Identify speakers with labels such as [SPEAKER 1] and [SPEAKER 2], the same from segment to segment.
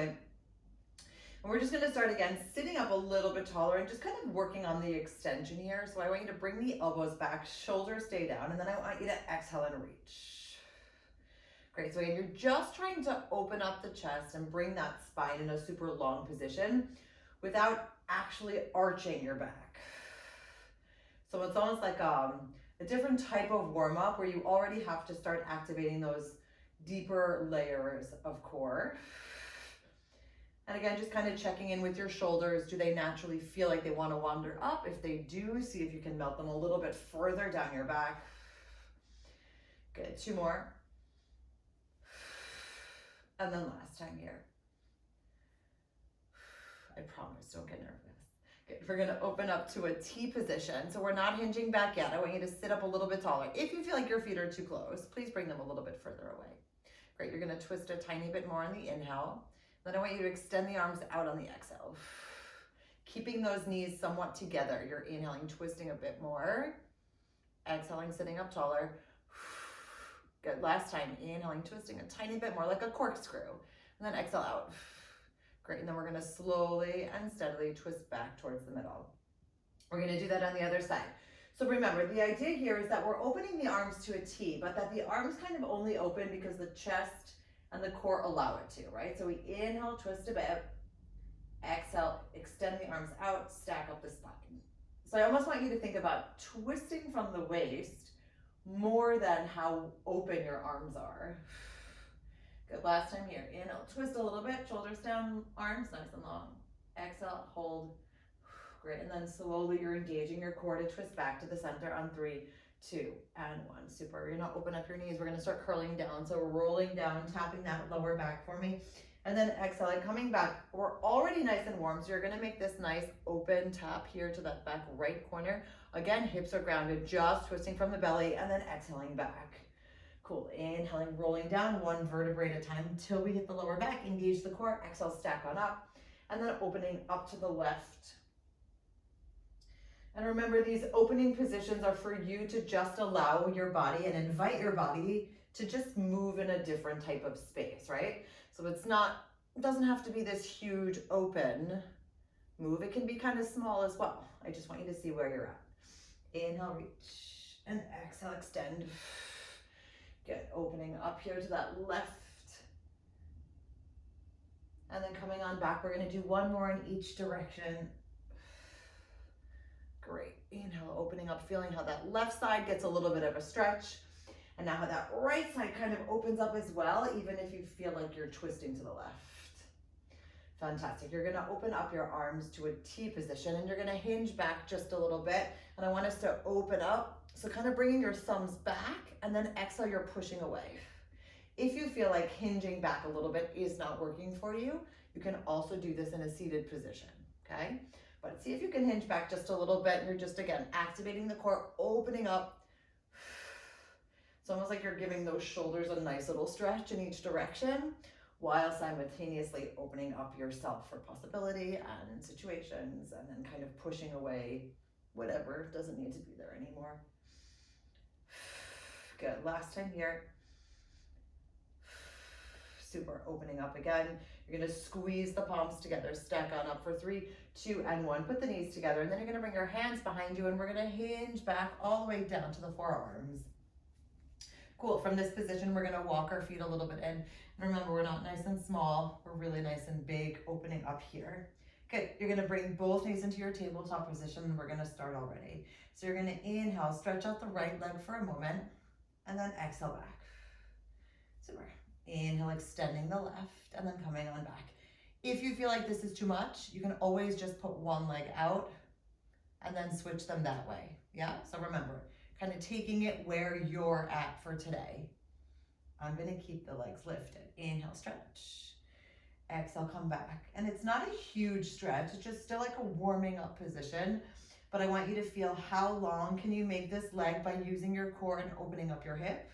[SPEAKER 1] And we're just going to start again, sitting up a little bit taller and just kind of working on the extension here. So I want you to bring the elbows back, shoulders stay down, and then I want you to exhale and reach. Great, so again, you're just trying to open up the chest and bring that spine in a super long position without actually arching your back. So it's almost like a different type of warm-up where you already have to start activating those deeper layers of core. And again, just kind of checking in with your shoulders. Do they naturally feel like they want to wander up? If they do, see if you can melt them a little bit further down your back. Good, 2 more. And then last time here. I promise, don't get nervous. Good, we're gonna open up to a T position. So we're not hinging back yet. I want you to sit up a little bit taller. If you feel like your feet are too close, please bring them a little bit further away. Great, you're gonna twist a tiny bit more on the inhale. Then I want you to extend the arms out on the exhale. Keeping those knees somewhat together. You're inhaling, twisting a bit more. Exhaling, sitting up taller. Good, last time, inhaling, twisting a tiny bit more like a corkscrew. And then exhale out. Great, and then we're gonna slowly and steadily twist back towards the middle. We're gonna do that on the other side. So remember, the idea here is that we're opening the arms to a T, but that the arms kind of only open because the chest and the core allow it to, right? So we inhale, twist a bit, exhale, extend the arms out, stack up the spine. So I almost want you to think about twisting from the waist more than how open your arms are. Good, last time here. Inhale, twist a little bit, shoulders down, arms nice and long. Exhale, hold. Great, and then slowly you're engaging your core to twist back to the center on 3, 2, and 1. Super. You're gonna open up your knees. We're gonna start curling down. So rolling down, tapping that lower back for me. And then exhaling, coming back. We're already nice and warm, so you're gonna make this nice open tap here to that back right corner. Again, hips are grounded, just twisting from the belly, and then exhaling back. Cool, inhaling, rolling down 1 vertebrae at a time until we hit the lower back. Engage the core, exhale, stack on up. And then opening up to the left. And remember, these opening positions are for you to just allow your body and invite your body to just move in a different type of space, right? So it doesn't have to be this huge open move. It can be kind of small as well. I just want you to see where you're at. Inhale, reach, and exhale, extend. Good, opening up here to that left. And then coming on back, we're gonna do 1 more in each direction. Great, inhale, opening up, feeling how that left side gets a little bit of a stretch. And now how that right side kind of opens up as well, even if you feel like you're twisting to the left. Fantastic, you're gonna open up your arms to a T position and you're gonna hinge back just a little bit. And I want us to open up, so kind of bringing your thumbs back and then exhale, you're pushing away. If you feel like hinging back a little bit is not working for you, you can also do this in a seated position, okay? But see if you can hinge back just a little bit. You're just, again, activating the core, opening up. It's almost like you're giving those shoulders a nice little stretch in each direction while simultaneously opening up yourself for possibility and in situations, and then kind of pushing away whatever doesn't need to be there anymore. Good, last time here. Super, opening up again. You're gonna squeeze the palms together, stack on up for 3, 2, and 1. Put the knees together, and then you're gonna bring your hands behind you, and we're gonna hinge back all the way down to the forearms. Cool, from this position, we're gonna walk our feet a little bit in. And remember, we're not nice and small, we're really nice and big, opening up here. Good, you're gonna bring both knees into your tabletop position, and we're gonna start already. So you're gonna inhale, stretch out the right leg for a moment, and then exhale back. Super. Inhale, extending the left, and then coming on back. If you feel like this is too much, you can always just put 1 leg out and then switch them that way. Yeah, so remember, kind of taking it where you're at for today. I'm gonna keep the legs lifted. Inhale, stretch. Exhale, come back. And it's not a huge stretch, it's just still like a warming up position. But I want you to feel how long can you make this leg by using your core and opening up your hip.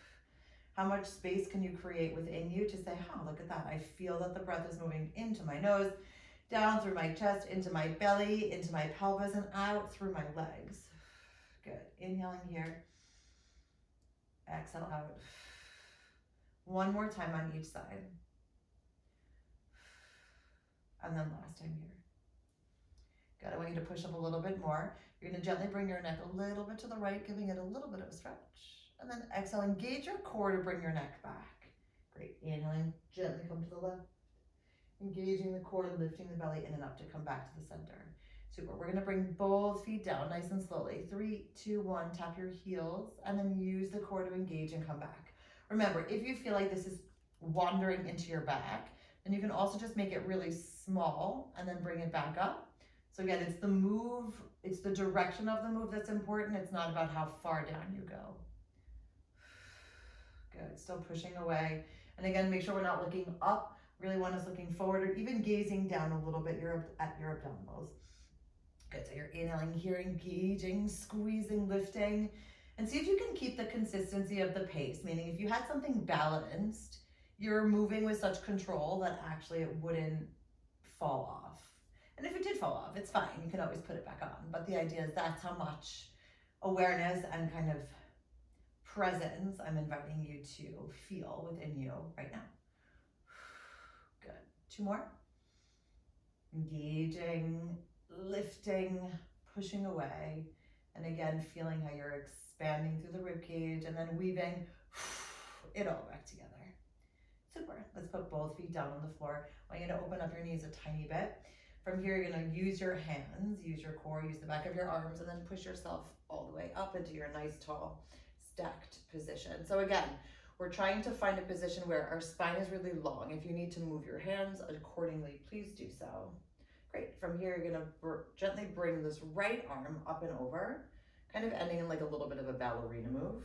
[SPEAKER 1] How much space can you create within you to say, oh, look at that. I feel that the breath is moving into my nose, down through my chest, into my belly, into my pelvis, and out through my legs. Good. Inhaling here. Exhale out. 1 more time on each side. And then last time here. Good, I want you to push up a little bit more. You're gonna gently bring your neck a little bit to the right, giving it a little bit of a stretch. And then exhale, engage your core to bring your neck back. Great, inhaling, gently come to the left. Engaging the core, lifting the belly in and up to come back to the center. Super, we're gonna bring both feet down nice and slowly. 3, 2, 1, tap your heels, and then use the core to engage and come back. Remember, if you feel like this is wandering into your back, then you can also just make it really small and then bring it back up. So again, it's the move, it's the direction of the move that's important. It's not about how far down you go. Good, still pushing away. And again, make sure we're not looking up. Really one is looking forward or even gazing down a little bit at your abdominals. Good, so you're inhaling here, engaging, squeezing, lifting. And see if you can keep the consistency of the pace, meaning if you had something balanced, you're moving with such control that actually it wouldn't fall off. And if it did fall off, it's fine. You can always put it back on. But the idea is that's how much awareness and kind of presence I'm inviting you to feel within you right now. Good. 2 more. Engaging, lifting, pushing away. And again, feeling how you're expanding through the ribcage and then weaving it all back together. Super. Let's put both feet down on the floor. I want you to open up your knees a tiny bit. From here, you're going to use your hands, use your core, use the back of your arms, and then push yourself all the way up into your nice, tall, stacked position. So again, we're trying to find a position where our spine is really long. If you need to move your hands accordingly, please do so. Great. From here, you're going to gently bring this right arm up and over, kind of ending in like a little bit of a ballerina move.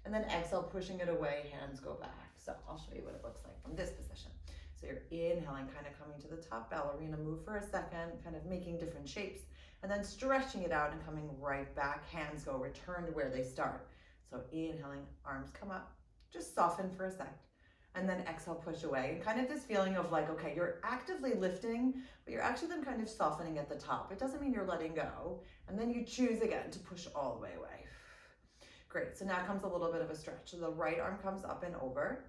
[SPEAKER 1] And then exhale, pushing it away, hands go back. So I'll show you what it looks like from this position. So you're inhaling, kind of coming to the top, ballerina move for a second, kind of making different shapes, and then stretching it out and coming right back. Hands go, return to where they start. So inhaling, arms come up, just soften for a sec, and then exhale, push away. And kind of this feeling of like, okay, you're actively lifting, but you're actually then kind of softening at the top. It doesn't mean you're letting go. And then you choose again to push all the way away. Great, so now comes a little bit of a stretch. So the right arm comes up and over.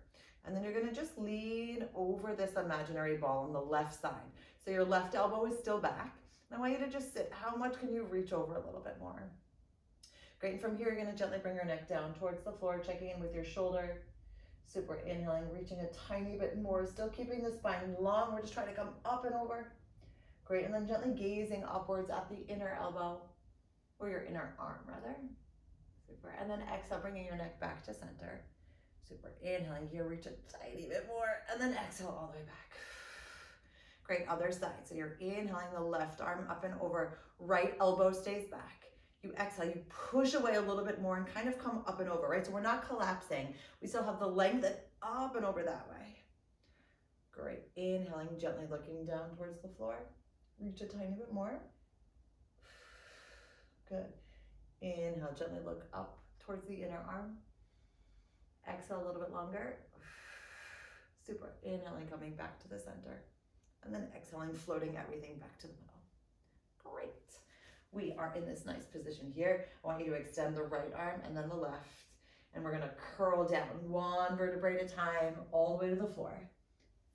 [SPEAKER 1] And then you're gonna just lean over this imaginary ball on the left side. So your left elbow is still back. I want you to just sit. How much can you reach over a little bit more? Great, and from here, you're gonna gently bring your neck down towards the floor, checking in with your shoulder. Super, inhaling, reaching a tiny bit more, still keeping the spine long. We're just trying to come up and over. Great, and then gently gazing upwards at the inner elbow, or your inner arm rather. Super, and then exhale, bringing your neck back to center. Super, inhaling here, reach a tiny bit more, and then exhale all the way back. Great, other side. So you're inhaling the left arm up and over, right elbow stays back. You exhale, you push away a little bit more and kind of come up and over, right? So we're not collapsing. We still have the length and up and over that way. Great, inhaling, gently looking down towards the floor. Reach a tiny bit more. Good. Inhale, gently look up towards the inner arm. Exhale a little bit longer. Super. Inhaling, coming back to the center. And then exhaling, floating everything back to the middle. Great. We are in this nice position here. I want you to extend the right arm and then the left. And we're going to curl down 1 vertebrae at a time, all the way to the floor.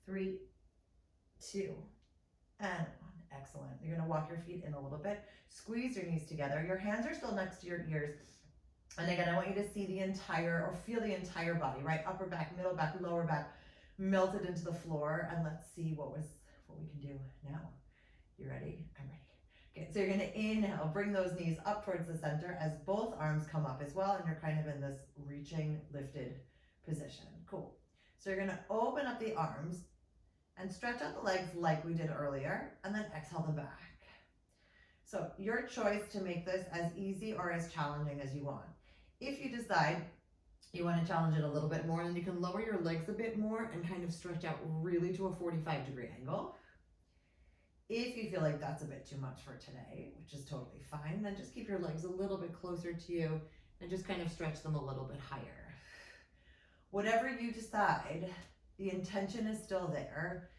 [SPEAKER 1] 3, 2, and 1. Excellent. You're going to walk your feet in a little bit. Squeeze your knees together. Your hands are still next to your ears. And again, I want you to see the entire, or feel the entire body, right? Upper back, middle back, lower back, melted into the floor. And let's see what we can do now. You ready? I'm ready. Okay, so you're gonna inhale, bring those knees up towards the center as both arms come up as well, and you're kind of in this reaching, lifted position. Cool. So you're gonna open up the arms and stretch out the legs like we did earlier, and then exhale them back. So your choice to make this as easy or as challenging as you want. If you decide you want to challenge it a little bit more, then you can lower your legs a bit more and kind of stretch out really to a 45-degree angle. If you feel like that's a bit too much for today, which is totally fine, then just keep your legs a little bit closer to you and just kind of stretch them a little bit higher. Whatever you decide, the intention is still there,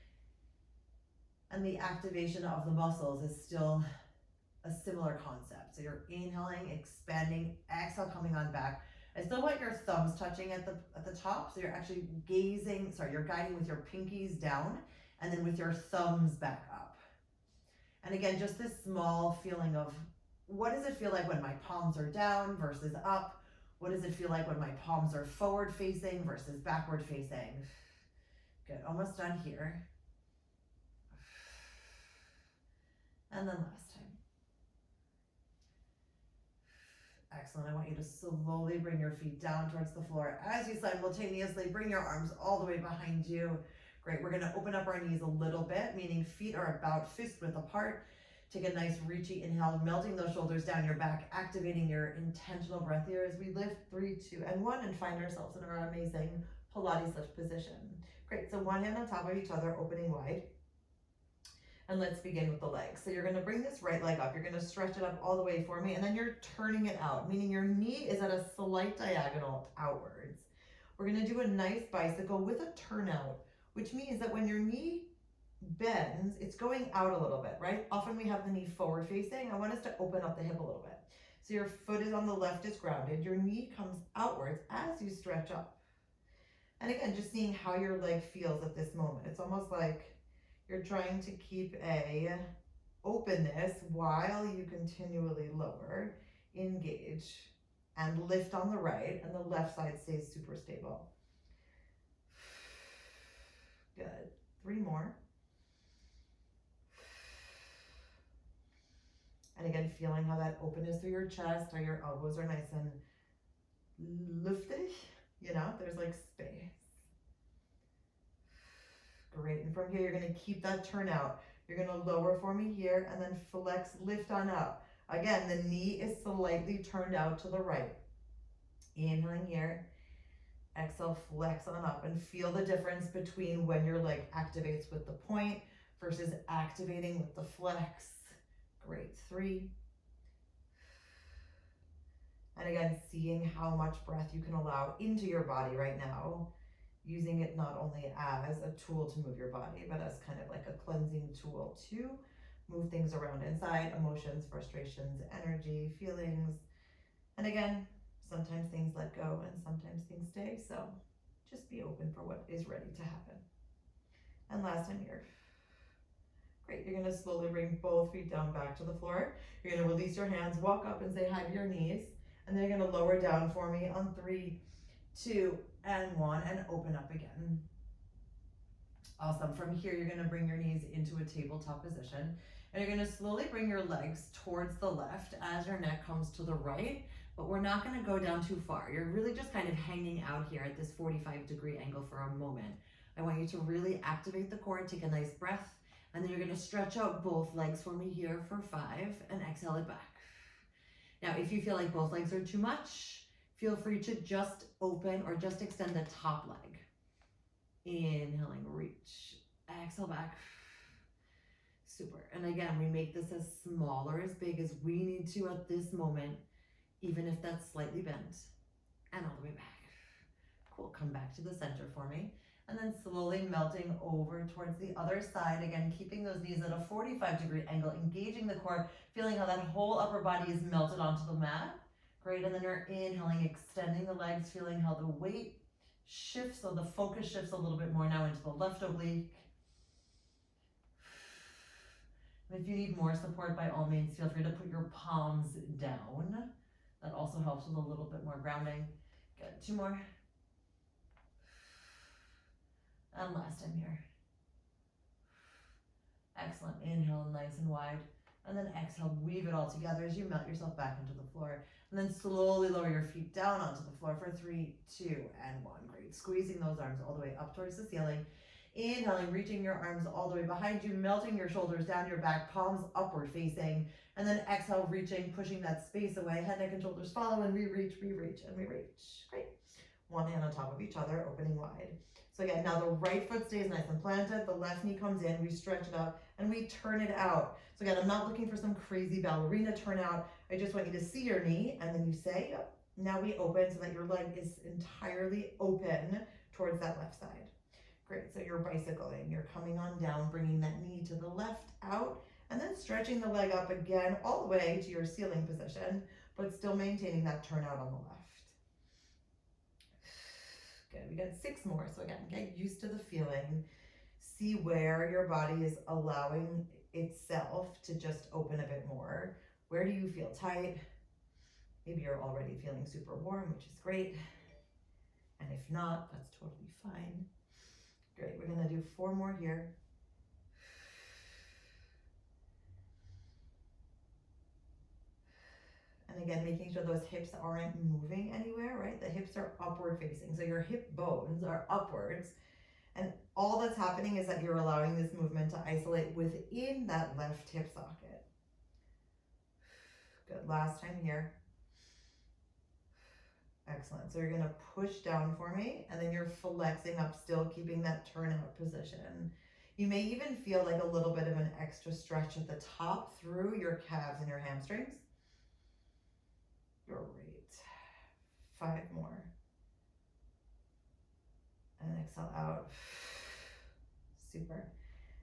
[SPEAKER 1] and the activation of the muscles is still a similar concept. So you're inhaling, expanding, exhale, coming on back. I still want your thumbs touching at the top, so you're actually you're guiding with your pinkies down, and then with your thumbs back up. And again, just this small feeling of what does it feel like when my palms are down versus up? What does it feel like when my palms are forward facing versus backward facing? Good, almost done here. And then last time. Excellent. I want you to slowly bring your feet down towards the floor as you simultaneously bring your arms all the way behind you. Great. We're going to open up our knees a little bit, meaning feet are about fist width apart. Take a nice reachy inhale, melting those shoulders down your back, activating your intentional breath here as we lift 3, 2, and 1 and find ourselves in our amazing Pilates lift position. Great. So one hand on top of each other, opening wide. And let's begin with the legs. So you're going to bring this right leg up. You're going to stretch it up all the way for me, and then you're turning it out, meaning your knee is at a slight diagonal outwards. We're going to do a nice bicycle with a turnout, which means that when your knee bends, it's going out a little bit, right? Often we have the knee forward facing. I want us to open up the hip a little bit. So your foot is on the left, is grounded. Your knee comes outwards as you stretch up. And again, just seeing how your leg feels at this moment. It's almost like you're trying to keep a openness while you continually lower, engage, and lift on the right, and the left side stays super stable. Good. 3 more. And again, feeling how that openness through your chest, how your elbows are nice and lifted, there's like space. Great, and from here, you're gonna keep that turnout. You're gonna lower for me here and then flex, lift on up. Again, the knee is slightly turned out to the right. Inhaling here, exhale, flex on up, and feel the difference between when your leg activates with the point versus activating with the flex. Great, 3. And again, seeing how much breath you can allow into your body right now, using it not only as a tool to move your body, but as kind of like a cleansing tool to move things around inside, emotions, frustrations, energy, feelings. And again, sometimes things let go and sometimes things stay. So just be open for what is ready to happen. And last time here. Great, you're gonna slowly bring both feet down back to the floor. You're gonna release your hands, walk up and say hi to your knees. And then you're gonna lower down for me on 3, 2, and 1, and open up again. Awesome. From here, you're gonna bring your knees into a tabletop position, and you're gonna slowly bring your legs towards the left as your neck comes to the right, but we're not gonna go down too far. You're really just kind of hanging out here at this 45-degree angle for a moment. I want you to really activate the core, take a nice breath, and then you're gonna stretch out both legs for me here for 5, and exhale it back. Now, if you feel like both legs are too much, feel free to just open or just extend the top leg. Inhaling, reach, exhale back. Super. And again, we make this as small or as big as we need to at this moment, even if that's slightly bent. And all the way back. Cool. Come back to the center for me. And then slowly melting over towards the other side. Again, keeping those knees at a 45-degree angle, engaging the core, feeling how that whole upper body is melted onto the mat. Great, and then you're inhaling, extending the legs, feeling how the weight shifts, so the focus shifts a little bit more now into the left oblique. And if you need more support, by all means, feel free to put your palms down. That also helps with a little bit more grounding. Good, 2 more. And last time here. Excellent, inhale nice and wide. And then exhale, weave it all together as you melt yourself back into the floor. And then slowly lower your feet down onto the floor for 3, 2, and 1. Great. Squeezing those arms all the way up towards the ceiling. Inhaling, reaching your arms all the way behind you, melting your shoulders down your back, palms upward facing. And then exhale, reaching, pushing that space away. Head, neck, and shoulders follow, and we reach, and we reach. Great. One hand on top of each other, opening wide. So again, now the right foot stays nice and planted. The left knee comes in. We stretch it up, and we turn it out. So again, I'm not looking for some crazy ballerina turnout. I just want you to see your knee, and then you say, yep. Now we open so that your leg is entirely open towards that left side. Great, so you're bicycling. You're coming on down, bringing that knee to the left out, and then stretching the leg up again all the way to your ceiling position, but still maintaining that turnout on the left. Good, we got 6 more. So again, get used to the feeling. See where your body is allowing itself to just open a bit more. Where do you feel tight? Maybe you're already feeling super warm, which is great. And if not, that's totally fine. Great, we're gonna do 4 more here. And again, making sure those hips aren't moving anywhere, right? The hips are upward facing. So your hip bones are upwards. And all that's happening is that you're allowing this movement to isolate within that left hip socket. Good, last time here. Excellent, so you're gonna push down for me, and then you're flexing up, still keeping that turnout position. You may even feel like a little bit of an extra stretch at the top through your calves and your hamstrings. Great, 5 more. And exhale out. Super.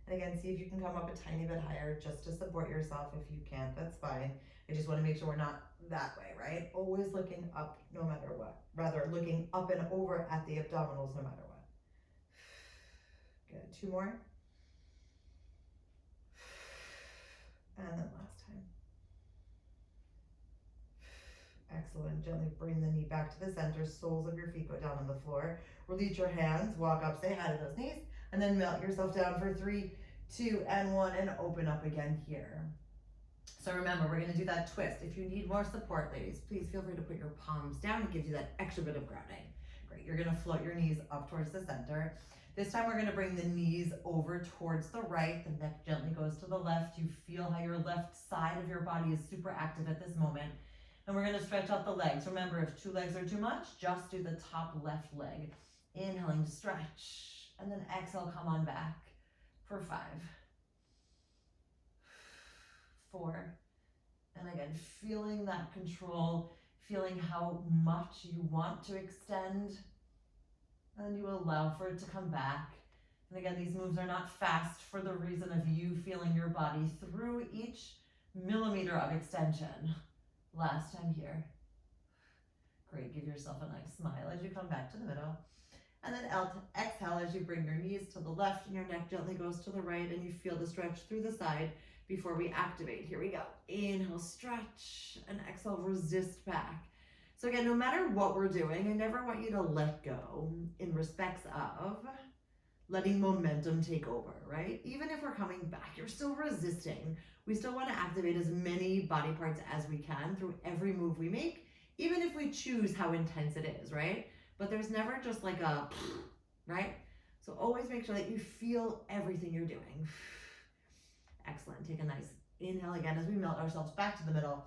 [SPEAKER 1] And again, see if you can come up a tiny bit higher just to support yourself. If you can't, that's fine. I just want to make sure we're not that way, right? Always looking up no matter what. Rather, looking up and over at the abdominals no matter what. Good, 2 more. And then last time. Excellent. Gently bring the knee back to the center. Soles of your feet go down on the floor. Release your hands. Walk up. Say hi to those knees. And then melt yourself down for 3, 2, and 1. And open up again here. So remember, we're going to do that twist. If you need more support, ladies, please feel free to put your palms down. It gives you that extra bit of grounding. Great. You're going to float your knees up towards the center. This time we're going to bring the knees over towards the right. The neck gently goes to the left. You feel how your left side of your body is super active at this moment. And we're going to stretch out the legs. Remember, if 2 legs are too much, just do the top left leg. Inhaling to stretch. And then exhale, come on back for 5, 4. And again, feeling that control, feeling how much you want to extend. And you allow for it to come back. And again, these moves are not fast for the reason of you feeling your body through each millimeter of extension. Last time here. Great, give yourself a nice smile as you come back to the middle. And then exhale as you bring your knees to the left and your neck gently goes to the right and you feel the stretch through the side before we activate. Here we go. Inhale, stretch, and exhale, resist back. So again, no matter what we're doing, I never want you to let go in respects of letting momentum take over, right? Even if we're coming back, you're still resisting. We still want to activate as many body parts as we can through every move we make, even if we choose how intense it is, right? But there's never just like a, right? So always make sure that you feel everything you're doing. Excellent. Take a nice inhale again as we melt ourselves back to the middle.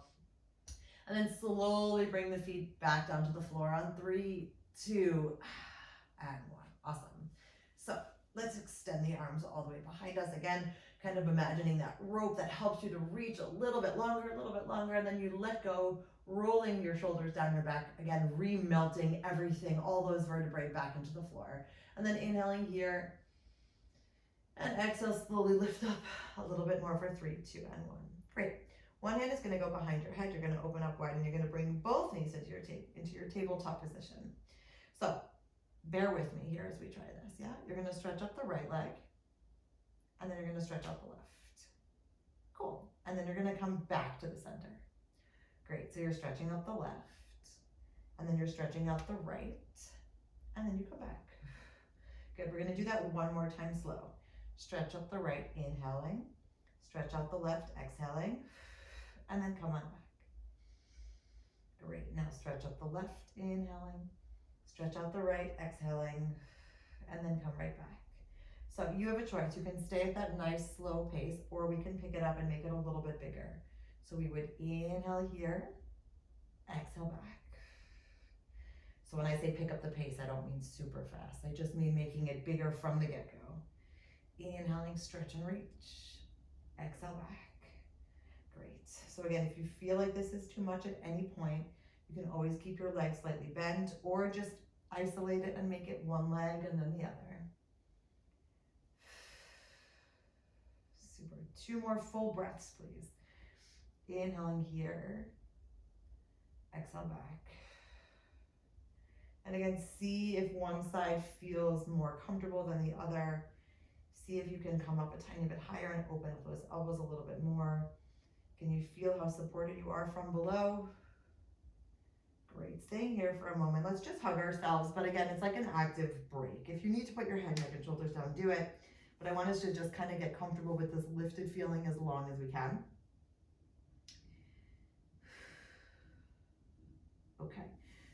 [SPEAKER 1] And then slowly bring the feet back down to the floor on 3, 2, and 1. Awesome. So let's extend the arms all the way behind us. Again, kind of imagining that rope that helps you to reach a little bit longer, and then you let go, rolling your shoulders down your back. Again, remelting everything, all those vertebrae back into the floor. And then inhaling here. And exhale, slowly lift up a little bit more for 3, 2, and 1. Great. One hand is going to go behind your head. You're going to open up wide and you're going to bring both knees into your tabletop position. So bear with me here as we try this. Yeah, you're going to stretch up the right leg and then you're going to stretch out the left. Cool. And then you're going to come back to the center. Great. So you're stretching up the left and then you're stretching out the right and then you come back. Good. We're going to do that one more time slow. Stretch up the right, inhaling. Stretch out the left, exhaling. And then come on back. Great. Now stretch up the left, inhaling. Stretch out the right, exhaling. And then come right back. So you have a choice. You can stay at that nice slow pace or we can pick it up and make it a little bit bigger. So we would inhale here, exhale back. So when I say pick up the pace, I don't mean super fast. I just mean making it bigger from the get-go. Inhaling, stretch and reach. Exhale back. Great. So again, if you feel like this is too much at any point, you can always keep your legs slightly bent or just isolate it and make it one leg and then the other. Super. 2 more full breaths, please. Inhaling here. Exhale back. And again, see if one side feels more comfortable than the other. See if you can come up a tiny bit higher and open up those elbows a little bit more. Can you feel how supported you are from below? Great, staying here for a moment. Let's just hug ourselves, but again, it's like an active break. If you need to put your head, neck, and shoulders down, do it. But I want us to just kind of get comfortable with this lifted feeling as long as we can. Okay,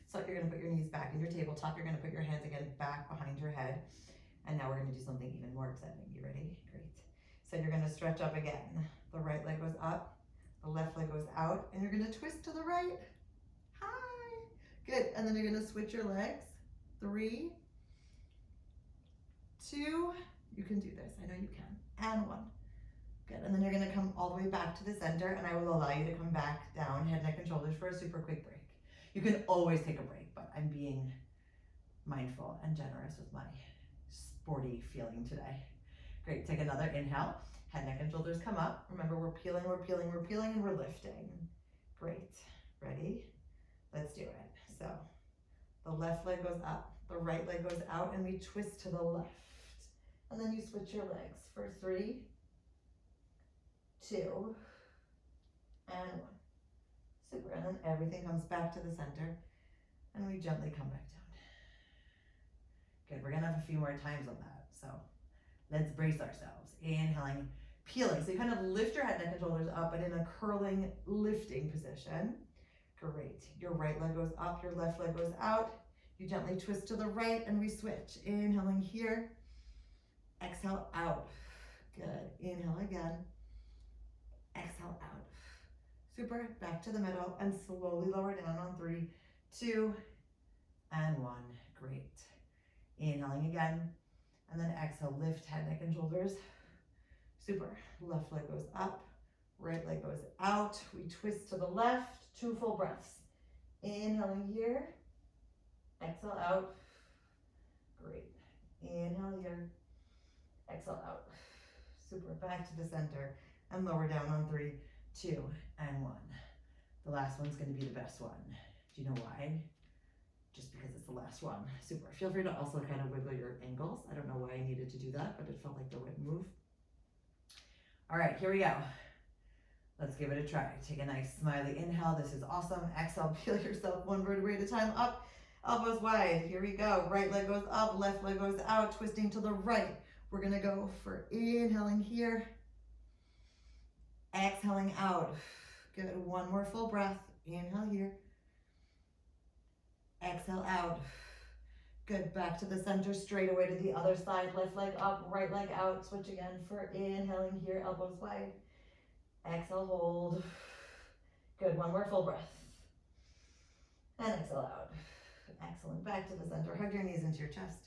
[SPEAKER 1] so you're gonna put your knees back in your tabletop. You're gonna put your hands again back behind your head. And now we're gonna do something even more exciting. You ready? Great. So you're gonna stretch up again. The right leg goes up, the left leg goes out, and you're gonna twist to the right. Hi. Good, and then you're gonna switch your legs. 3, 2, you can do this, I know you can, and 1. Good, and then you're gonna come all the way back to the center, and I will allow you to come back down, head, neck, and shoulders for a super quick break. You can always take a break, but I'm being mindful and generous with my sporty feeling today. Great, take another inhale, head, neck, and shoulders come up. Remember, we're peeling, and we're lifting. Great, ready? Let's do it. So the left leg goes up, the right leg goes out, and we twist to the left. And then you switch your legs for 3, 2, and 1. Super, and then everything comes back to the center, and we gently come back down. Good, we're gonna have a few more times on that, so let's brace ourselves. Inhaling, peeling, so you kind of lift your head, neck, and shoulders up, but in a curling, lifting position. Great, your right leg goes up, your left leg goes out. You gently twist to the right, and we switch. Inhaling here, exhale out. Good, inhale again, exhale out. Super, back to the middle, and slowly lower down on 3, 2, and 1. Great. Inhaling again, and then exhale, lift head, neck, and shoulders. Super, left leg goes up, right leg goes out. We twist to the left, 2 full breaths. Inhaling here, exhale out. Great, inhale here, exhale out. Super, back to the center, and lower down on 3, 2, and 1. The last one's gonna be the best one. Do you know why? Just because it's the last one. Super. Feel free to also kind of wiggle your ankles. I don't know why I needed to do that, but it felt like the right move. All right, here we go. Let's give it a try. Take a nice smiley inhale. This is awesome. Exhale, peel yourself 1 vertebrae at a time up, elbows wide. Here we go. Right leg goes up, left leg goes out, twisting to the right. We're gonna go for inhaling here, exhaling out. Good, 1 more full breath. Inhale here, exhale out. Good, back to the center, straight away to the other side. Left leg up, right leg out. Switch again for inhaling here, elbows wide. Exhale, hold. Good, 1 more full breath. And exhale out. Excellent, back to the center. Hug your knees into your chest.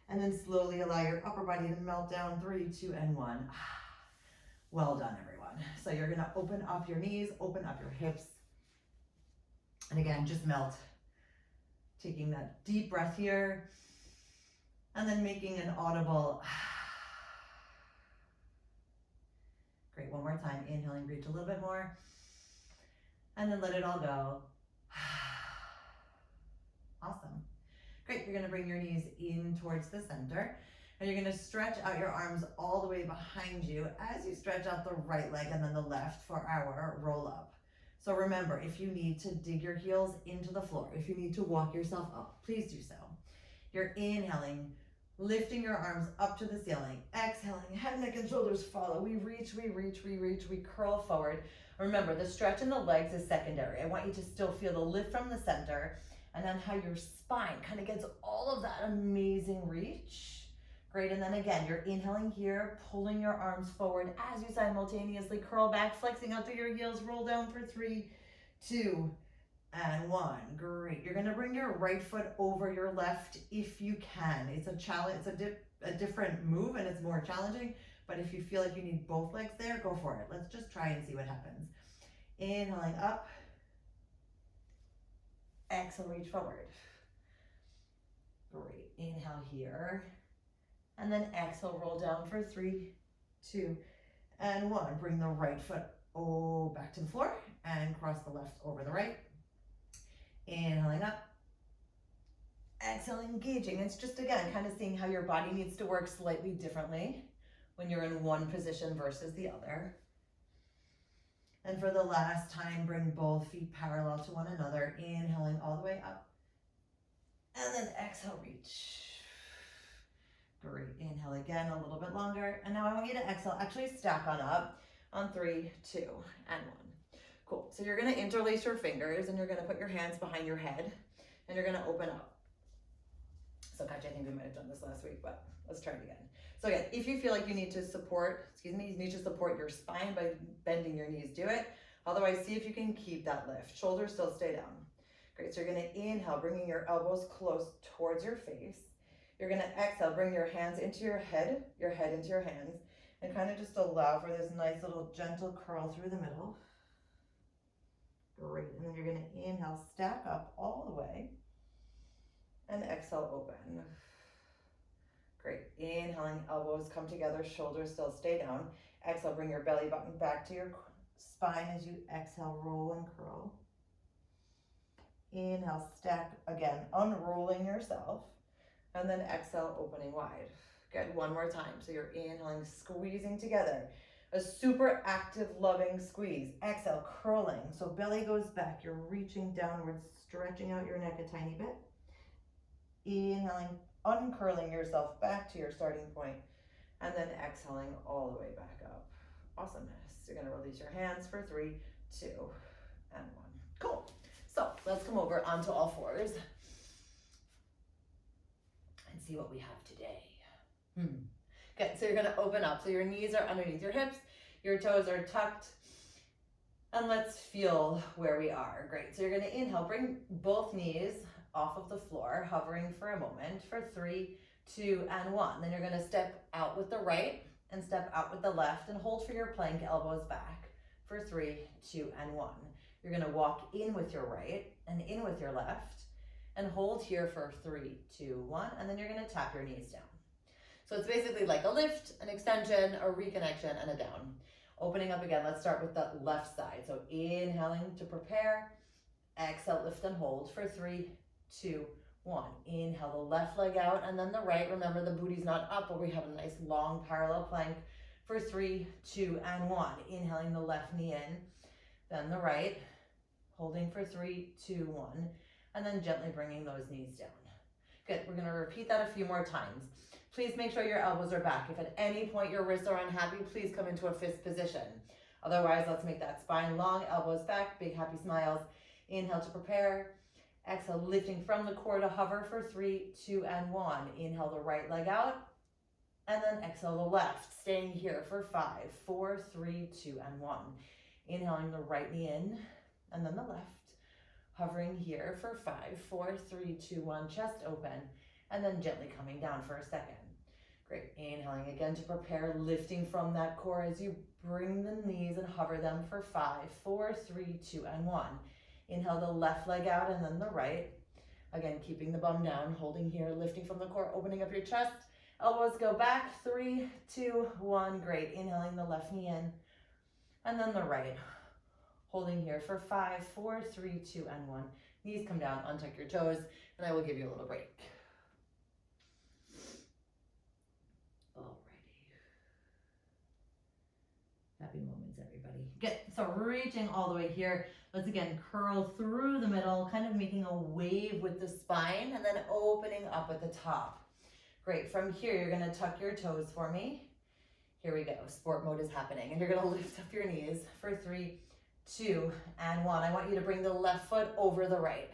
[SPEAKER 1] And then slowly allow your upper body to melt down. 3, 2, and 1. Well done, everyone. So you're gonna open up your knees, open up your hips. And again, just melt. Taking that deep breath here, and then making an audible. Great, 1 more time. Inhaling, reach a little bit more, and then let it all go. Awesome. Great, you're gonna bring your knees in towards the center, and you're gonna stretch out your arms all the way behind you as you stretch out the right leg and then the left for our roll up. So remember, if you need to dig your heels into the floor, if you need to walk yourself up, please do so. You're inhaling, lifting your arms up to the ceiling, exhaling, head, neck, and shoulders follow. We reach, we curl forward. Remember, the stretch in the legs is secondary. I want you to still feel the lift from the center, and then how your spine kind of gets all of that amazing reach. Great, and then again, you're inhaling here, pulling your arms forward as you simultaneously curl back, flexing out through your heels, roll down for 3, 2, and 1. Great, you're gonna bring your right foot over your left if you can. It's a challenge, it's a different move and it's more challenging, but if you feel like you need both legs there, go for it. Let's just try and see what happens. Inhaling up, exhale, reach forward. Great, inhale here. And then exhale, roll down for 3, 2, and 1. Bring the right foot back to the floor and cross the left over the right. Inhaling up. Exhale, engaging. It's just, again, kind of seeing how your body needs to work slightly differently when you're in one position versus the other. And for the last time, bring both feet parallel to one another, inhaling all the way up. And then exhale, reach. Great, inhale again, a little bit longer. And now I want you to exhale, actually stack on up on 3, 2, and 1. Cool, so you're gonna interlace your fingers and you're gonna put your hands behind your head and you're gonna open up. So Katja, I think we might have done this last week, but let's try it again. So again, if you feel like you need to support, you need to support your spine by bending your knees, do it. Otherwise, see if you can keep that lift. Shoulders still stay down. Great, so you're gonna inhale, bringing your elbows close towards your face. You're gonna exhale, bring your hands into your head into your hands, and kind of just allow for this nice little gentle curl through the middle. Great, and then you're gonna inhale, stack up all the way, and exhale, open. Great, inhaling, elbows come together, shoulders still stay down. Exhale, bring your belly button back to your spine as you exhale, roll and curl. Inhale, stack again, unrolling yourself. And then exhale, opening wide. Good, one more time. So you're inhaling, squeezing together. A super active, loving squeeze. Exhale, curling. So belly goes back. You're reaching downwards, stretching out your neck a tiny bit. Inhaling, uncurling yourself back to your starting point. And then exhaling all the way back up. Awesomeness. You're gonna release your hands for 3, 2, and 1. Cool. So let's come over onto all fours and see what we have today. Good, so you're gonna open up. So your knees are underneath your hips, your toes are tucked, and let's feel where we are. Great, so you're gonna inhale, bring both knees off of the floor, hovering for a moment for 3, 2, and 1. Then you're gonna step out with the right and step out with the left and hold for your plank, elbows back for 3, 2, and 1. You're gonna walk in with your right and in with your left and hold here for 3, 2, 1, and then you're gonna tap your knees down. So it's basically like a lift, an extension, a reconnection, and a down. Opening up again, let's start with the left side. So inhaling to prepare, exhale, lift and hold for 3, 2, 1. Inhale the left leg out and then the right. Remember the booty's not up, but we have a nice long parallel plank for 3, 2, and 1. Inhaling the left knee in, then the right, holding for 3, 2, 1, and then gently bringing those knees down. Good, we're gonna repeat that a few more times. Please make sure your elbows are back. If at any point your wrists are unhappy, please come into a fist position. Otherwise, let's make that spine long, elbows back, big happy smiles. Inhale to prepare. Exhale, lifting from the core to hover for 3, 2, and 1. Inhale the right leg out, and then exhale the left, staying here for 5, 4, 3, 2, and 1. Inhaling the right knee in, and then the left, hovering here for 5, 4, 3, 2, 1, chest open, and then gently coming down for a second. Great, inhaling again to prepare, lifting from that core as you bring the knees and hover them for 5, 4, 3, 2, and 1. Inhale the left leg out and then the right. Again, keeping the bum down, holding here, lifting from the core, opening up your chest. Elbows go back, 3, 2, 1, great. Inhaling the left knee in, and then the right. Holding here for 5, 4, 3, 2, and 1. Knees come down, untuck your toes, and I will give you a little break. Happy moments, everybody. Good, so reaching all the way here. Let's again curl through the middle, kind of making a wave with the spine and then opening up at the top. Great, from here, you're gonna tuck your toes for me. Here we go, sport mode is happening. And you're gonna lift up your knees for 3, 2, and 1. I want you to bring the left foot over the right.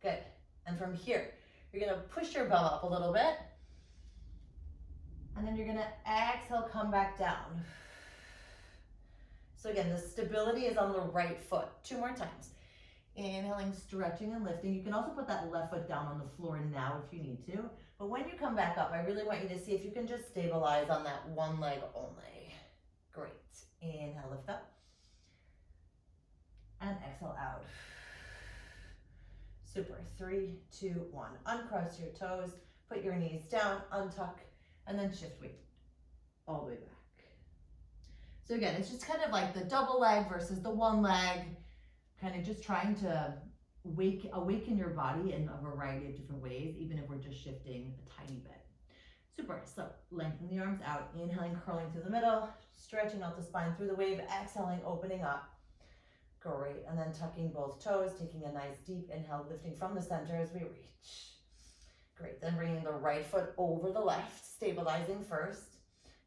[SPEAKER 1] Good, and from here, you're gonna push your bum up a little bit. And then you're gonna exhale, come back down. So again, the stability is on the right foot. 2 more times. Inhaling, stretching and lifting. You can also put that left foot down on the floor now if you need to. But when you come back up, I really want you to see if you can just stabilize on that one leg only. Great. Inhale, lift up. And exhale out. Super. 3, 2, 1. Uncross your toes. Put your knees down, untuck, and then shift weight all the way back. So again, it's just kind of like the double leg versus the one leg, kind of just trying to awaken your body in a variety of different ways, even if we're just shifting a tiny bit. Super. So lengthen the arms out, inhaling, curling through the middle, stretching out the spine through the wave, exhaling, opening up. Great. And then tucking both toes, taking a nice deep inhale, lifting from the center as we reach. Great. Then bringing the right foot over the left, stabilizing first.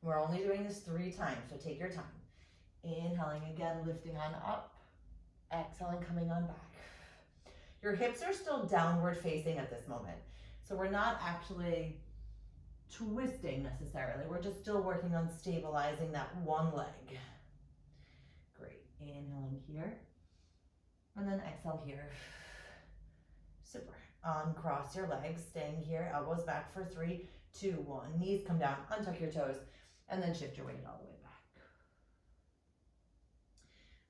[SPEAKER 1] We're only doing this 3 times, so take your time. Inhaling again, lifting on up. Exhaling, coming on back. Your hips are still downward facing at this moment. So we're not actually twisting necessarily. We're just still working on stabilizing that one leg. Great. Inhaling here. And then exhale here. Super. Uncross your legs, staying here, elbows back for 3, 2, 1. Knees come down, untuck your toes, and then shift your weight all the way back.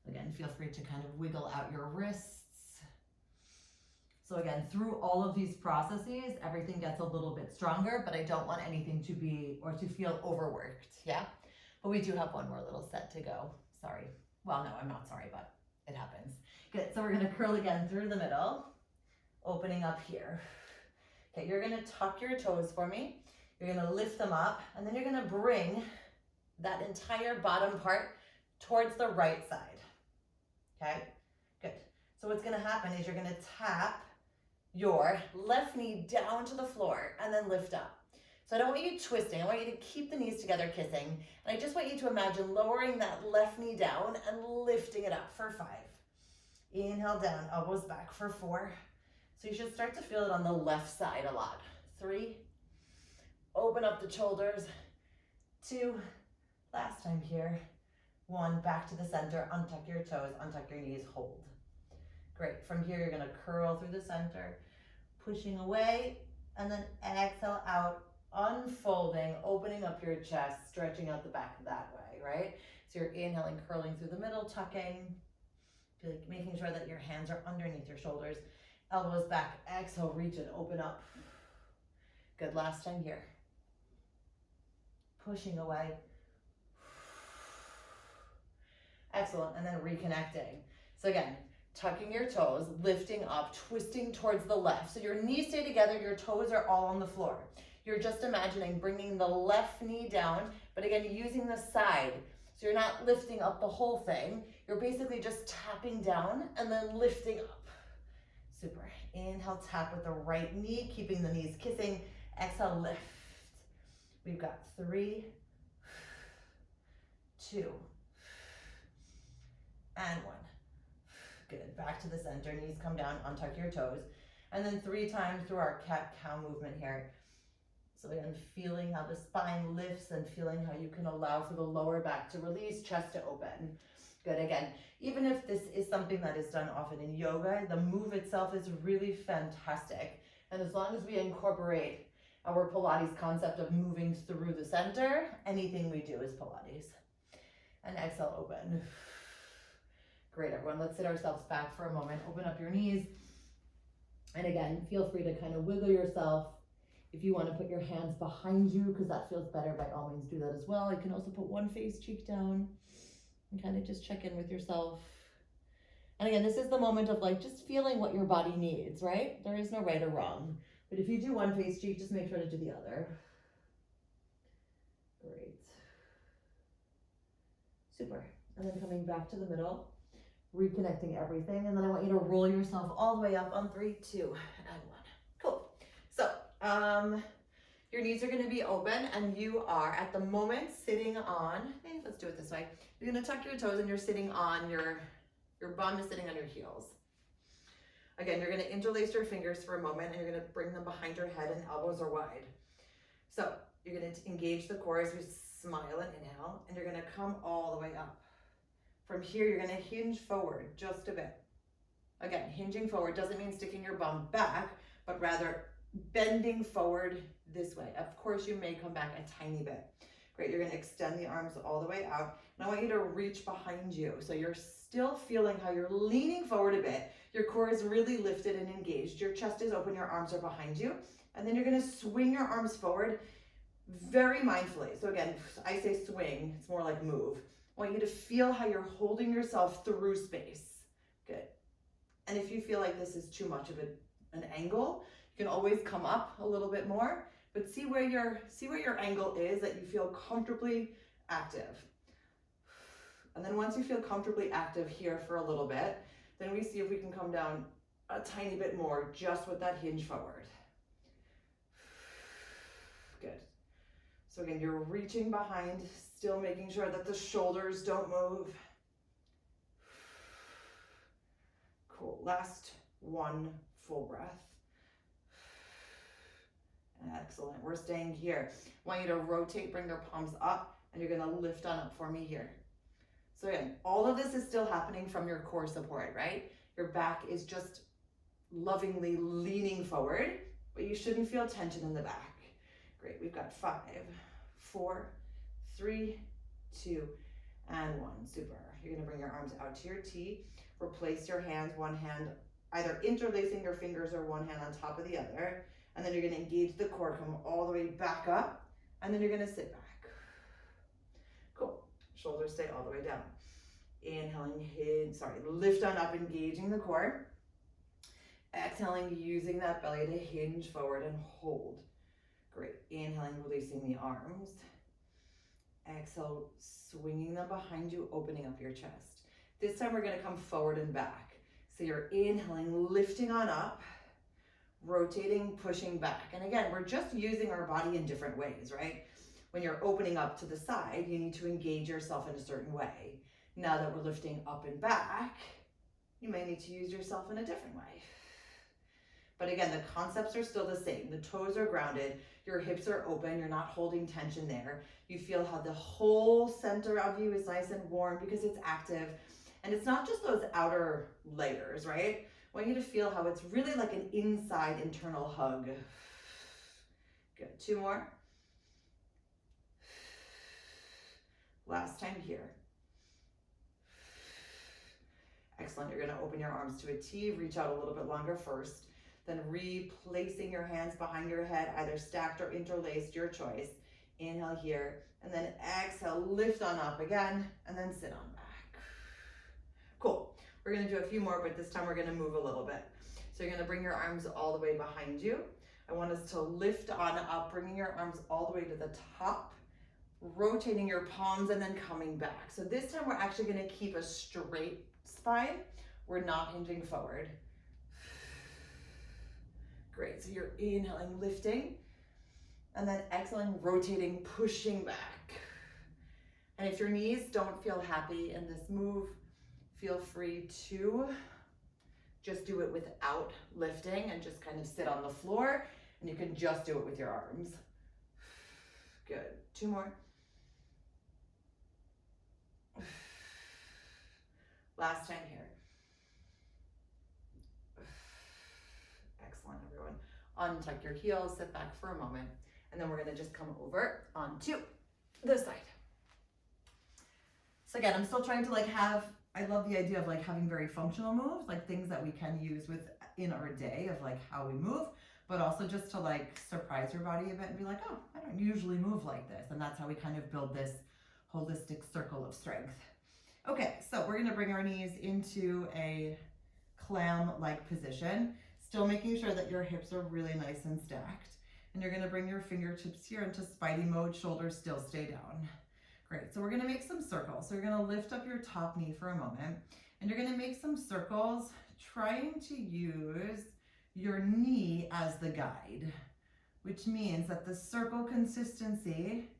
[SPEAKER 1] Again, feel free to kind of wiggle out your wrists. So again, through all of these processes, everything gets a little bit stronger, but I don't want anything to be or to feel overworked, yeah? But we do have one more little set to go. Sorry. Well, no, I'm not sorry, but it happens. Good, so we're gonna curl again through the middle, opening up here. Okay, you're gonna tuck your toes for me. You're gonna lift them up, and then you're gonna bring that entire bottom part towards the right side. Okay, good. So what's gonna happen is you're gonna tap your left knee down to the floor and then lift up. So I don't want you twisting, I want you to keep the knees together kissing, and I just want you to imagine lowering that left knee down and lifting it up for 5. Inhale down, elbows back for 4. So you should start to feel it on the left side a lot. 3, open up the shoulders. 2, last time here. 1, back to the center, untuck your toes, untuck your knees, hold. Great, from here you're gonna curl through the center, pushing away, and then exhale out, unfolding, opening up your chest, stretching out the back that way, right? So you're inhaling, curling through the middle, tucking, making sure that your hands are underneath your shoulders, elbows back, exhale, reach and open up. Good, last time here. Pushing away. Excellent, and then reconnecting. So again, tucking your toes, lifting up, twisting towards the left. So your knees stay together, your toes are all on the floor. You're just imagining bringing the left knee down, but again, using the side. So you're not lifting up the whole thing. You're basically just tapping down and then lifting up. Super. Inhale, tap with the right knee, keeping the knees kissing. Exhale, lift. We've got 3, 2, and 1. Good, back to the center, knees come down, untuck your toes. And then 3 times through our cat-cow movement here. So again, feeling how the spine lifts and feeling how you can allow for the lower back to release, chest to open. Good, again, even if this is something that is done often in yoga, the move itself is really fantastic. And as long as we incorporate our Pilates concept of moving through the center, anything we do is Pilates. And exhale, open. Great, everyone, let's sit ourselves back for a moment. Open up your knees. And again, feel free to kind of wiggle yourself. If you want to put your hands behind you, because that feels better, by all means do that as well. You can also put one face cheek down and kind of just check in with yourself. And again, this is the moment of like just feeling what your body needs, right? There is no right or wrong. But if you do one face cheek, just make sure to do the other. Great. Super. And then coming back to the middle, reconnecting everything. And then I want you to roll yourself all the way up on 3, 2, and 1. Cool. So your knees are going to be open and you are at the moment sitting on, let's do it this way. You're going to tuck your toes and you're sitting on your bum is sitting on your heels. Again, you're going to interlace your fingers for a moment and you're going to bring them behind your head and elbows are wide. So you're going to engage the core as we smile and inhale, and you're going to come all the way up. From here, you're going to hinge forward just a bit. Again, hinging forward doesn't mean sticking your bum back, but rather bending forward this way. Of course, you may come back a tiny bit. Great, you're going to extend the arms all the way out. And I want you to reach behind you. So you're still feeling how you're leaning forward a bit. Your core is really lifted and engaged. Your chest is open, your arms are behind you. And then you're going to swing your arms forward very mindfully. So again, I say swing, it's more like move. I want you to feel how you're holding yourself through space. Good. And if you feel like this is too much of an angle, you can always come up a little bit more, but see where your angle is that you feel comfortably active. And then once you feel comfortably active here for a little bit, then we see if we can come down a tiny bit more just with that hinge forward. Good. So again, you're reaching behind, still making sure that the shoulders don't move. Cool. Last one full breath. Excellent. We're staying here. I want you to rotate, bring their palms up, and you're going to lift on up for me here. So again, all of this is still happening from your core support, right? Your back is just lovingly leaning forward, but you shouldn't feel tension in the back. Great. We've got 5, 4, 3, 2, and 1. Super. You're going to bring your arms out to your T. Replace your hands, one hand either interlacing your fingers or one hand on top of the other. And then you're going to engage the core, come all the way back up, and then you're going to sit back. Cool. Shoulders stay all the way down. Inhaling, lift on up, engaging the core. Exhaling, using that belly to hinge forward and hold. Great. Inhaling, releasing the arms. Exhale, swinging them behind you, opening up your chest. This time we're going to come forward and back. So you're inhaling, lifting on up, rotating, pushing back. And again, we're just using our body in different ways, right? When you're opening up to the side, you need to engage yourself in a certain way. Now that we're lifting up and back, you may need to use yourself in a different way. But again, the concepts are still the same. The toes are grounded, your hips are open, you're not holding tension there. You feel how the whole center of you is nice and warm because it's active. And it's not just those outer layers, right? I want you to feel how it's really like an inside internal hug. Good. 2 more. Last time here. Excellent. You're going to open your arms to a T, reach out a little bit longer first, then replacing your hands behind your head, either stacked or interlaced, your choice. Inhale here, and then exhale, lift on up again, and then sit on back. Cool. We're going to do a few more, but this time we're going to move a little bit. So you're going to bring your arms all the way behind you. I want us to lift on up, bringing your arms all the way to the top, rotating your palms and then coming back. So this time we're actually going to keep a straight spine. We're not hinging forward. Great. So you're inhaling, lifting, and then exhaling, rotating, pushing back. And if your knees don't feel happy in this move, feel free to just do it without lifting and just kind of sit on the floor, and you can just do it with your arms. Good. 2 more. Last time here. Excellent, everyone. Untuck your heels, sit back for a moment, and then we're going to just come over onto this side. So again, I'm still trying to I love the idea of having very functional moves, like things that we can use in our day of how we move, but also just to surprise your body a bit and be like, oh, I don't usually move like this. And that's how we kind of build this holistic circle of strength. Okay, so we're going to bring our knees into a clam-like position, still making sure that your hips are really nice and stacked. And you're going to bring your fingertips here into Spidey mode, shoulders still stay down. Great, so we're going to make some circles. So you're going to lift up your top knee for a moment, and you're going to make some circles, trying to use your knee as the guide, which means that the circle consistency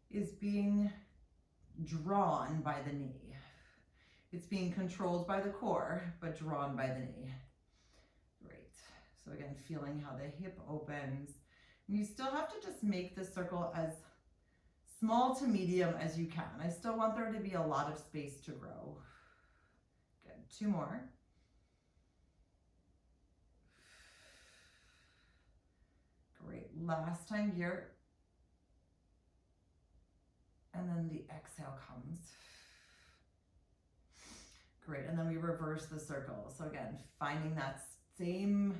[SPEAKER 1] is being drawn by the knee. It's being controlled by the core, but drawn by the knee. Great. So again, feeling how the hip opens. And you still have to just make the circle as small to medium as you can. I still want there to be a lot of space to grow. Good. 2 more. Great. Last time here. And then the exhale comes. Great. And then we reverse the circle. So again, finding that same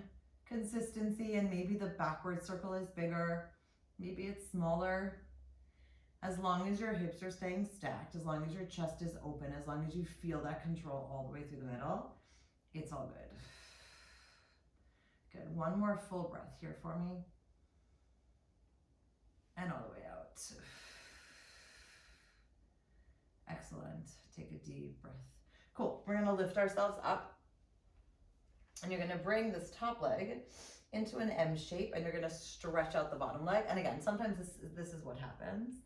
[SPEAKER 1] consistency, and maybe the backward circle is bigger, maybe it's smaller. As long as your hips are staying stacked, as long as your chest is open, as long as you feel that control all the way through the middle, it's all good. Good. 1 more full breath here for me. and all the way out. Excellent. Take a deep breath. Cool. We're going to lift ourselves up, and you're going to bring this top leg into an M shape, and you're going to stretch out the bottom leg. And again, sometimes this is what happens.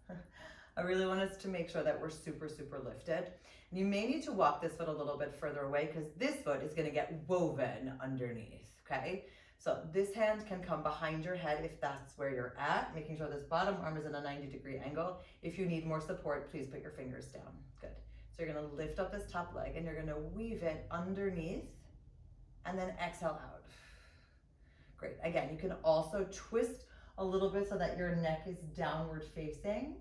[SPEAKER 1] I really want us to make sure that we're super, super lifted. And you may need to walk this foot a little bit further away because this foot is going to get woven underneath, okay? So this hand can come behind your head if that's where you're at, making sure this bottom arm is in a 90-degree angle. If you need more support, please put your fingers down. Good. So you're going to lift up this top leg and you're going to weave it underneath and then exhale out. Great. Again, you can also twist a little bit so that your neck is downward facing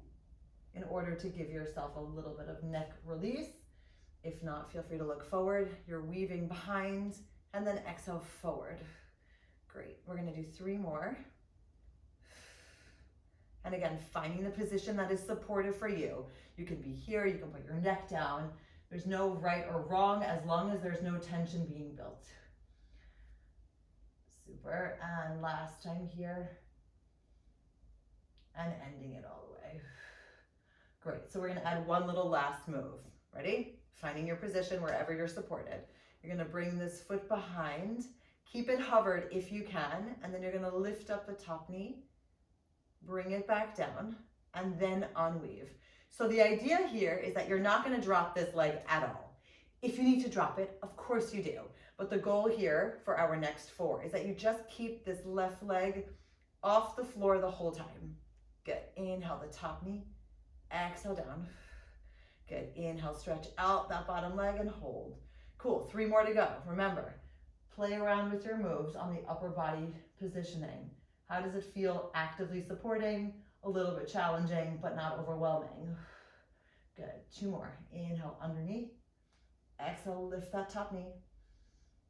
[SPEAKER 1] in order to give yourself a little bit of neck release. If not, feel free to look forward. You're weaving behind and then exhale forward. Great. We're going to do 3 more. And again, finding the position that is supportive for you. You can be here, you can put your neck down. There's no right or wrong as long as there's no tension being built. Super. And last time here. And ending it all the way. Great. So we're going to add one little last move. Ready? Finding your position wherever you're supported. You're going to bring this foot behind. Keep it hovered if you can. And then you're going to lift up the top knee. Bring it back down. And then unweave. So the idea here is that you're not going to drop this leg at all. If you need to drop it, of course you do. But the goal here for our next 4 is that you just keep this left leg off the floor the whole time. Good. Inhale the top knee. Exhale down. Good. Inhale, stretch out that bottom leg and hold. Cool. 3 more to go. Remember, play around with your moves on the upper body positioning. How does it feel actively supporting? A little bit challenging, but not overwhelming. Good. 2 more. Inhale underneath. Exhale, lift that top knee.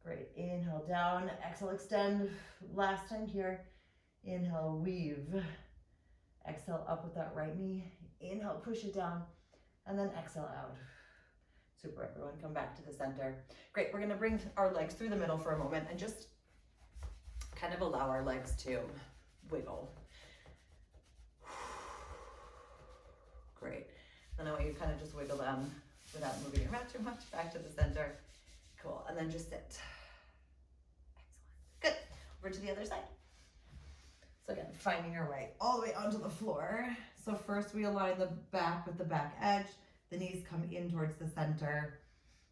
[SPEAKER 1] Great. Inhale down. Exhale, extend. Last time here. Inhale, weave. Exhale up with that right knee. Inhale, push it down. And then exhale out. Super, everyone. Come back to the center. Great. We're going to bring our legs through the middle for a moment and just kind of allow our legs to wiggle. Great. Then I want you to kind of just wiggle them without moving your mat too much. Back to the center. Cool. And then just sit. Excellent. Good. Over to the other side. So again, finding your way all the way onto the floor. So first we align the back with the back edge. The knees come in towards the center,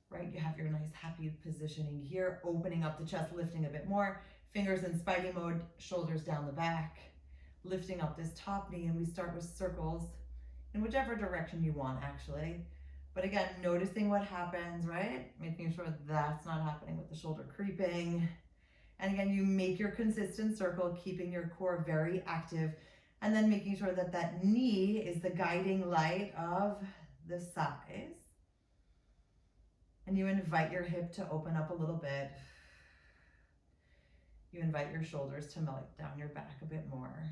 [SPEAKER 1] right? You have your nice happy positioning here, opening up the chest, lifting a bit more. Fingers in Spidey mode, shoulders down the back, lifting up this top knee, and we start with circles in whichever direction you want, actually. But again, noticing what happens, right? Making sure that's not happening with the shoulder creeping. And again, you make your consistent circle, keeping your core very active, and then making sure that that knee is the guiding light of the size. And you invite your hip to open up a little bit. You invite your shoulders to melt down your back a bit more.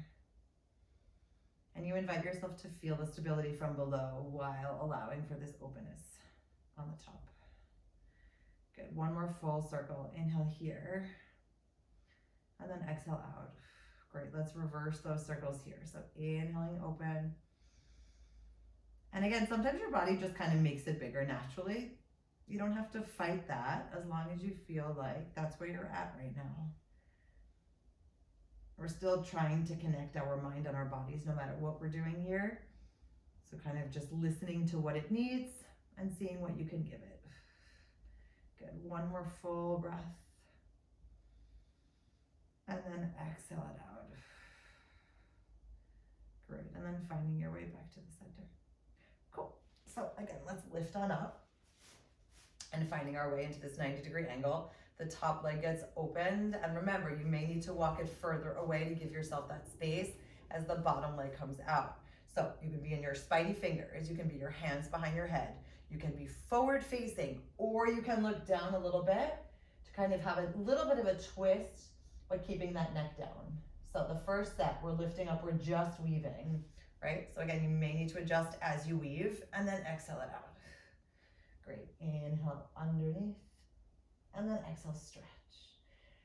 [SPEAKER 1] And you invite yourself to feel the stability from below while allowing for this openness on the top. Good. 1 more full circle. Inhale here. And then exhale out. Great. Let's reverse those circles here. So inhaling open. And again, sometimes your body just kind of makes it bigger naturally. You don't have to fight that as long as you feel like that's where you're at right now. We're still trying to connect our mind and our bodies no matter what we're doing here. So kind of just listening to what it needs and seeing what you can give it. Good. 1 more full breath. And then exhale it out. Great. And then finding your way back to the center. Cool. So again, let's lift on up and finding our way into this 90-degree angle. The top leg gets opened. And remember, you may need to walk it further away to give yourself that space as the bottom leg comes out. So you can be in your spidey fingers. You can be your hands behind your head. You can be forward facing, or you can look down a little bit to kind of have a little bit of a twist, but keeping that neck down. So the first set, we're lifting up, we're just weaving, right? So again, you may need to adjust as you weave and then exhale it out. Great. Inhale underneath and then exhale, stretch.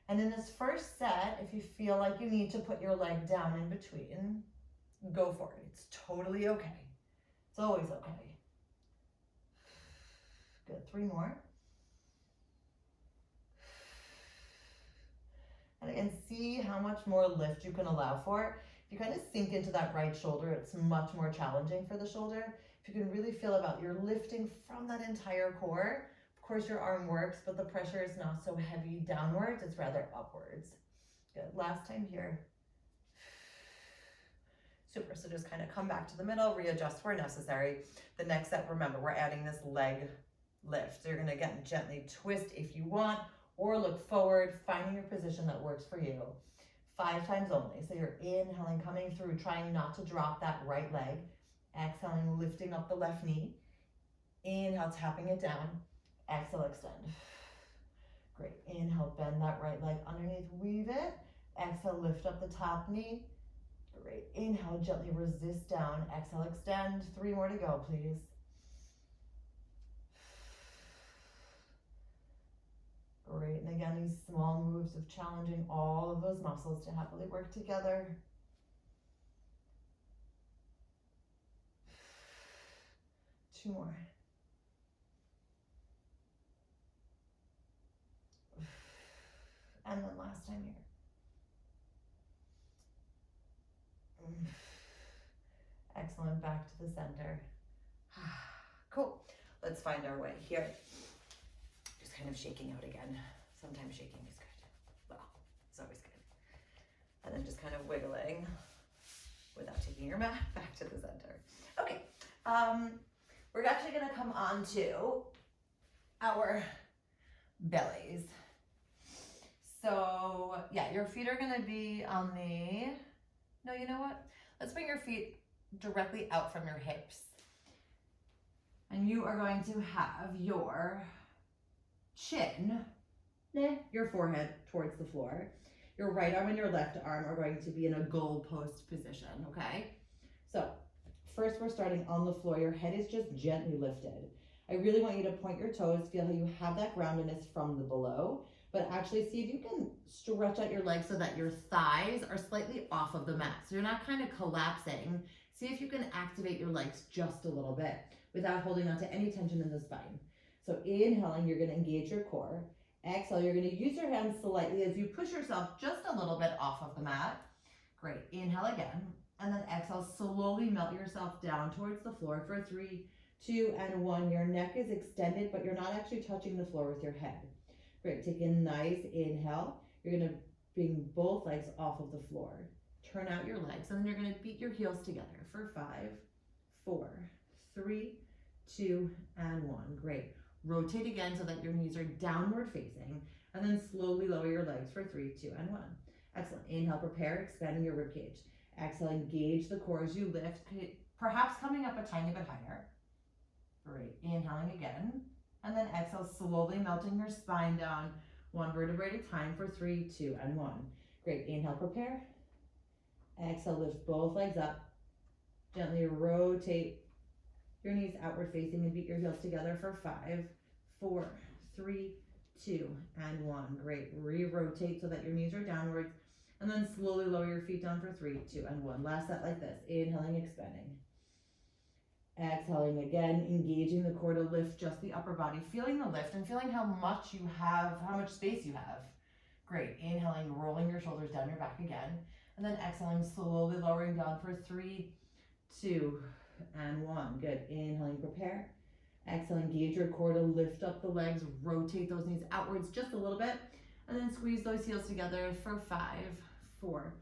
[SPEAKER 1] And in this first set, if you feel like you need to put your leg down in between, Go for it. It's totally okay. It's always okay. Good, 3 more. And again, see how much more lift you can allow for. If you kind of sink into that right shoulder, it's much more challenging for the shoulder. If you can really feel about you're lifting from that entire core. Of course your arm works, but the pressure is not so heavy downwards, it's rather upwards. Good, last time here. Super, so just kind of come back to the middle, readjust where necessary. The next step, remember, we're adding this leg lift. So you're gonna again gently twist if you want, or look forward, finding your position that works for you. 5 times only. So you're inhaling, coming through, trying not to drop that right leg. Exhaling, lifting up the left knee. Inhale, tapping it down. Exhale, extend. Great, inhale, bend that right leg underneath, weave it. Exhale, lift up the top knee. Great, inhale, gently resist down. Exhale, extend. 3 more to go, please. Great, and again, these small moves of challenging all of those muscles to happily work together. 2 more. And then last time here. Excellent, back to the center. Cool, let's find our way here. Just kind of shaking out again. Sometimes shaking is good. Well, it's always good. And then just kind of wiggling without taking your mat back to the center. Okay, we're actually gonna come on to our bellies. So yeah, your feet are gonna be on the, no, you know what? Let's bring your feet directly out from your hips. And you are going to have your chin, your forehead towards the floor. Your right arm and your left arm are going to be in a goalpost position, okay? So first we're starting on the floor. Your head is just gently lifted. I really want you to point your toes, feel how you have that groundedness from the below, but actually see if you can stretch out your legs so that your thighs are slightly off of the mat. So you're not kind of collapsing. See if you can activate your legs just a little bit without holding on to any tension in the spine. So inhaling, you're gonna engage your core. Exhale, you're gonna use your hands slightly as you push yourself just a little bit off of the mat. Great, inhale again. And then exhale, slowly melt yourself down towards the floor for 3, 2, and 1. Your neck is extended, but you're not actually touching the floor with your head. Great, take a nice inhale. You're gonna bring both legs off of the floor. Turn out your legs, and then you're gonna beat your heels together for 5, 4, 3, 2, and 1. Great. Rotate again so that your knees are downward facing, and then slowly lower your legs for 3, 2, and 1. Excellent. Inhale, prepare, expanding your ribcage. Exhale, engage the core as you lift, perhaps coming up a tiny bit higher. Great. Inhaling again, and then exhale, slowly melting your spine down 1 vertebrae at a time for 3, 2, and 1. Great. Inhale, prepare. Exhale, lift both legs up. Gently rotate your knees outward facing and beat your heels together for 5, 4, 3, 2, and 1. Great. Re-rotate so that your knees are downwards, and then slowly lower your feet down for 3, 2, and 1. Last set like this. Inhaling, expanding. Exhaling again, engaging the core to lift just the upper body, feeling the lift and feeling how much you have, how much space you have. Great. Inhaling, rolling your shoulders down your back again, and then exhaling, slowly lowering down for 3, 2, and 1. Good. Inhaling, prepare. Exhale, engage your core to lift up the legs, rotate those knees outwards just a little bit, and then squeeze those heels together for 5, 4,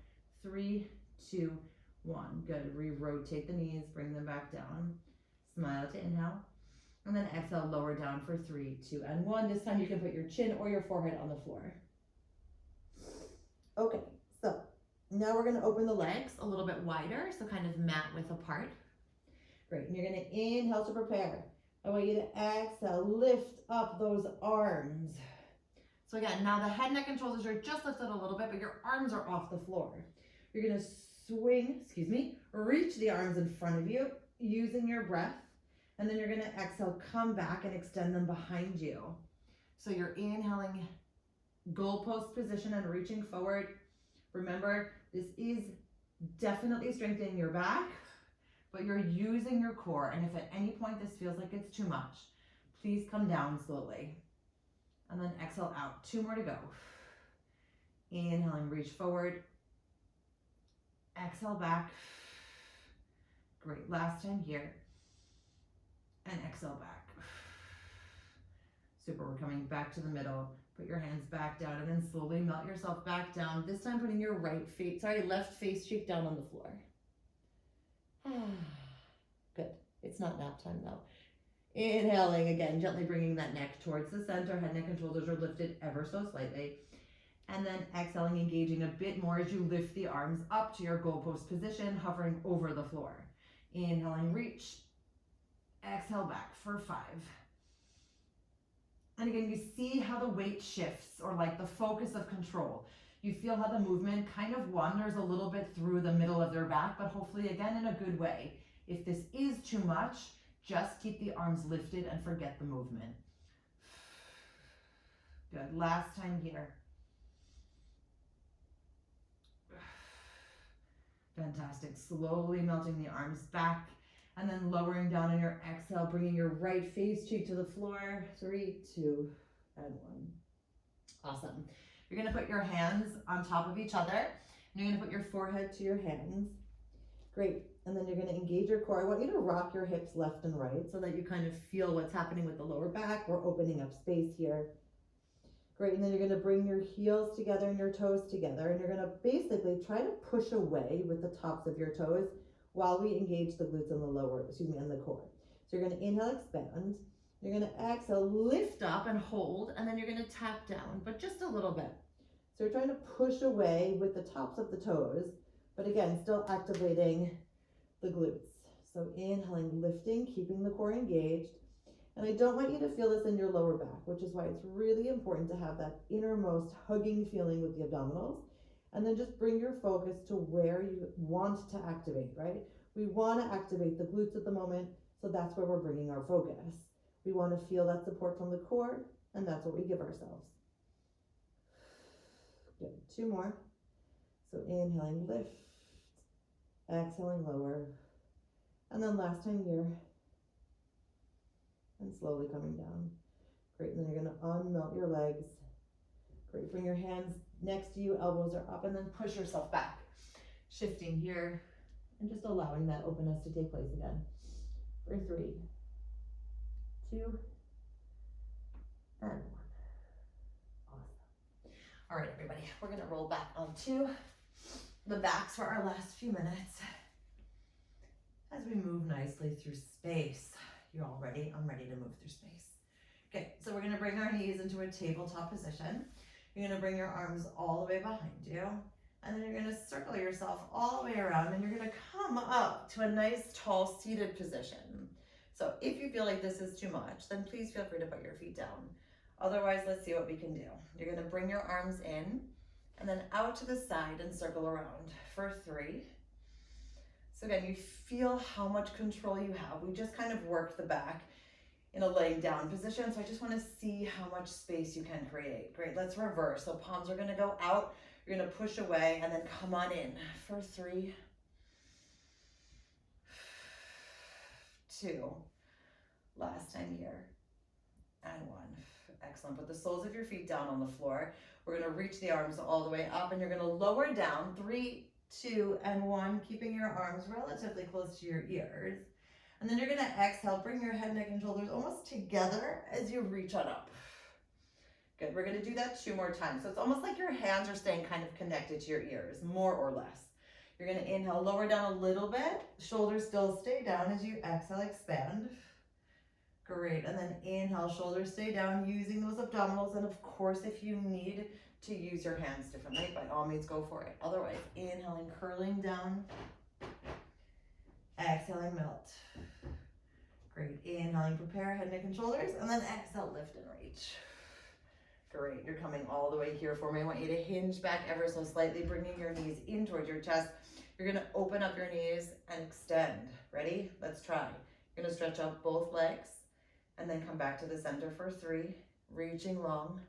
[SPEAKER 1] 3, 2, 1. Good. Re-rotate the knees, bring them back down. Smile to inhale, and then exhale, lower down for 3, 2, and 1. This time you can put your chin or your forehead on the floor. Okay, so now we're gonna open the legs a little bit wider, so kind of mat width apart. Great, and you're gonna inhale to prepare. I want you to exhale, lift up those arms. So again, now the head, neck, and shoulders are just lifted a little bit, but your arms are off the floor. You're gonna swing, reach the arms in front of you using your breath, and then you're gonna exhale, come back and extend them behind you. So you're inhaling, goalpost position and reaching forward. Remember, this is Definitely strengthening your back, but you're using your core. And if at any point this feels like it's too much, please come down slowly. And then exhale out. 2 more to go. Inhaling, reach forward. Exhale back. Great, last time here. And exhale back. Super, we're coming back to the middle. Put your hands back down and then slowly melt yourself back down. This time putting your left face cheek down on the floor. Good, it's not nap time though. Inhaling again, gently bringing that neck towards the center. Head, neck, and shoulders are lifted ever so slightly. And then exhaling, engaging a bit more as you lift the arms up to your goalpost position, hovering over the floor. Inhaling, reach. Exhale back for 5. And again, you see how the weight shifts, or like the focus of control. You feel how the movement kind of wanders a little bit through the middle of their back, but hopefully again in a good way. If this is too much, just keep the arms lifted and forget the movement. Good, last time here. Fantastic, slowly melting the arms back and then lowering down on your exhale, bringing your right face cheek to the floor. 3, 2, and 1. Awesome. You're gonna put your hands on top of each other and you're gonna put your forehead to your hands. Great, and then you're gonna engage your core. I want you to rock your hips left and right so that you kind of feel what's happening with the lower back. We're opening up space here. Great, and then you're gonna bring your heels together and your toes together, and you're gonna basically try to push away with the tops of your toes while we engage the glutes and and the core. So you're gonna inhale, expand. You're gonna exhale, lift up and hold, and then you're gonna tap down, but just a little bit. So you're trying to push away with the tops of the toes, but again, still activating the glutes. So inhaling, lifting, keeping the core engaged. And I don't want you to feel this in your lower back, which is why it's really important to have that innermost hugging feeling with the abdominals. And then just bring your focus to where you want to activate, right? We want to activate the glutes at the moment, so that's where we're bringing our focus. We want to feel that support from the core, and that's what we give ourselves. Good, 2 more. So inhaling, lift, exhaling, lower, and then last time here. And slowly coming down. Great, and then you're gonna unmelt your legs. Great, bring your hands next to you, elbows are up, and then push yourself back. Shifting here, and just allowing that openness to take place again. For 3, 2, and 1. Awesome. All right, everybody, we're gonna roll back onto the backs for our last few minutes as we move nicely through space. You're all ready? I'm ready to move through space. Okay, so we're gonna bring our knees into a tabletop position. You're gonna bring your arms all the way behind you, and then you're gonna circle yourself all the way around, and you're gonna come up to a nice tall seated position. So if you feel like this is too much, then please feel free to put your feet down. Otherwise, let's see what we can do. You're gonna bring your arms in, and then out to the side and circle around for 3. So again, you feel how much control you have. We just kind of worked the back in a laying down position. So I just want to see how much space you can create. Great, let's reverse. So palms are going to go out. You're going to push away and then come on in for 3, 2, last time here, and 1. Excellent. Put the soles of your feet down on the floor. We're going to reach the arms all the way up and you're going to lower down. 3, 2, and 1, keeping your arms relatively close to your ears. And then you're gonna exhale, bring your head, neck, and shoulders almost together as you reach on up. Good, we're gonna do that 2 more times. So it's almost like your hands are staying kind of connected to your ears, more or less. You're gonna inhale, lower down a little bit. Shoulders still stay down as you exhale, expand. Great, and then inhale, shoulders stay down, using those abdominals. And of course, if you need to use your hands differently, by all means go for it. Otherwise, inhaling, curling down, exhaling, melt. Great, inhaling, prepare head, neck, and shoulders, and then exhale, lift and reach. Great, you're coming all the way here for me. I want you to hinge back ever so slightly, bringing your knees in towards your chest. You're gonna open up your knees and extend. Ready? Let's try. You're gonna stretch out both legs and then come back to the center for 3, reaching long,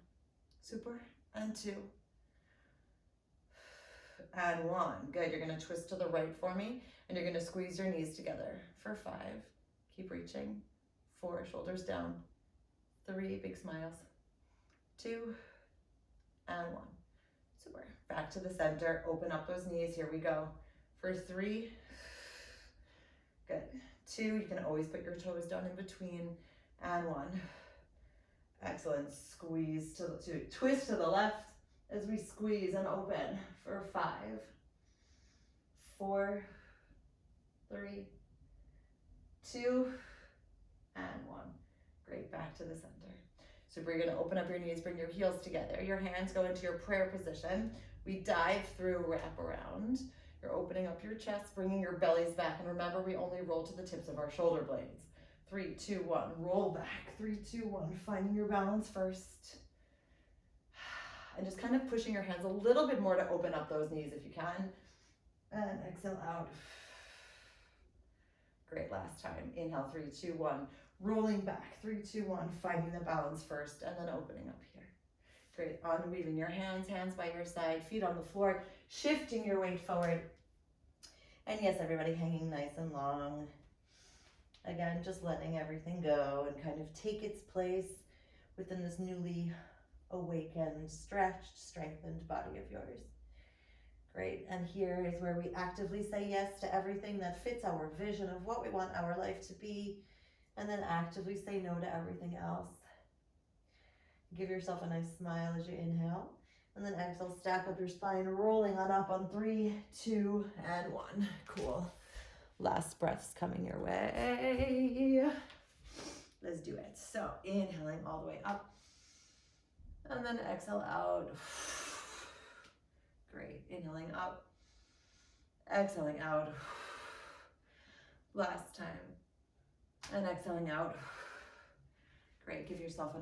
[SPEAKER 1] super, and 2, and 1. Good, you're gonna twist to the right for me, and you're gonna squeeze your knees together for 5. Keep reaching. 4, shoulders down. 3, big smiles. 2, and 1. Super. Back to the center, open up those knees, here we go. For 3, good. 2, you can always put your toes down in between, and 1. Excellent, squeeze to the 2, twist to the left as we squeeze and open for 5, 4, 3, 2, and 1. Great, back to the center. So we're gonna open up your knees, bring your heels together. Your hands go into your prayer position. We dive through, wrap around. You're opening up your chest, bringing your bellies back. And remember, we only roll to the tips of our shoulder blades. 3, 2, 1, roll back. 3, 2, 1, finding your balance first. And just kind of pushing your hands a little bit more to open up those knees if you can. And exhale out. Great, last time. Inhale, 3, 2, 1. Rolling back, 3, 2, 1, finding the balance first, and then opening up here. Great, unweaving your hands by your side, feet on the floor, shifting your weight forward. And yes, everybody hanging nice and long. Again, just letting everything go and kind of take its place within this newly awakened, stretched, strengthened body of yours. Great, and here is where we actively say yes to everything that fits our vision of what we want our life to be, and then actively say no to everything else. Give yourself a nice smile as you inhale, and then exhale, stack up your spine, rolling on up on 3, 2, and 1. Cool. Last breaths coming your way. Let's do it. So inhaling all the way up, and then exhale out. Great, inhaling up, exhaling out. Last time. And exhaling out. Great, give yourself a